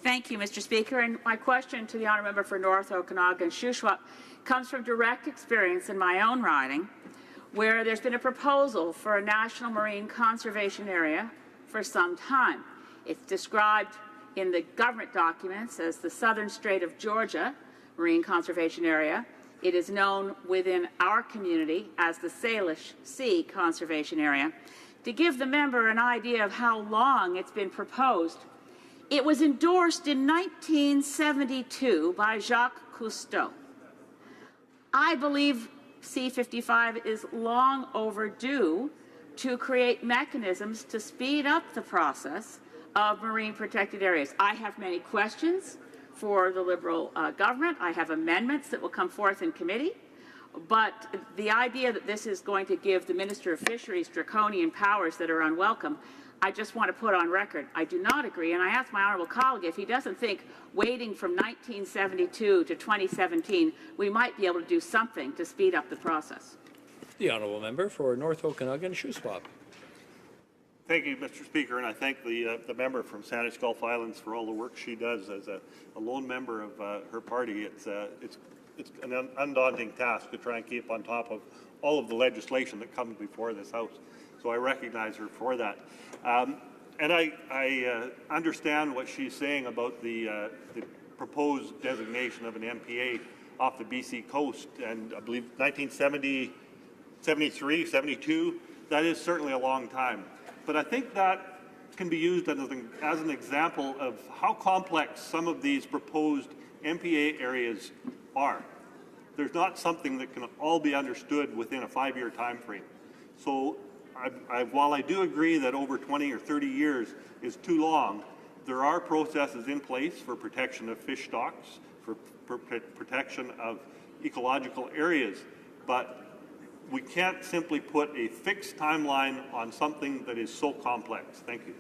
Thank you, Mr. Speaker. And my question to the honourable member for North Okanagan Shuswap comes from direct experience in my own riding, where there's been a proposal for a national marine conservation area for some time. It's described in the government documents as the Southern Strait of Georgia Marine Conservation Area. It is known within our community as the Salish Sea Conservation Area. To give the member an idea of how long it's been proposed, it was endorsed in 1972 by Jacques Cousteau. I believe C-55 is long overdue to create mechanisms to speed up the process of marine protected areas. I have many questions for the Liberal government. I have amendments that will come forth in committee. But the idea that this is going to give the Minister of Fisheries draconian powers that are unwelcome, I just want to put on record, I do not agree. And I ask my honourable colleague if he doesn't think waiting from 1972 to 2017, we might be able to do something to speed up the process. The honourable member for North Okanagan Shuswap. Thank you, Mr. Speaker, and I thank the member from Saanich Gulf Islands for all the work she does as a lone member of her party. It's an undaunting task to try and keep on top of all of the legislation that comes before this House. So I recognize her for that. And I understand what she's saying about the proposed designation of an MPA off the BC coast, and I believe 1970, 73, 72, that is certainly a long time. But I think that can be used as an example of how complex some of these proposed MPA areas are. There's not something that can all be understood within a 5-year time frame. So while I do agree that over 20 or 30 years is too long, there are processes in place for protection of fish stocks, for protection of ecological areas, but we can't simply put a fixed timeline on something that is so complex. Thank you.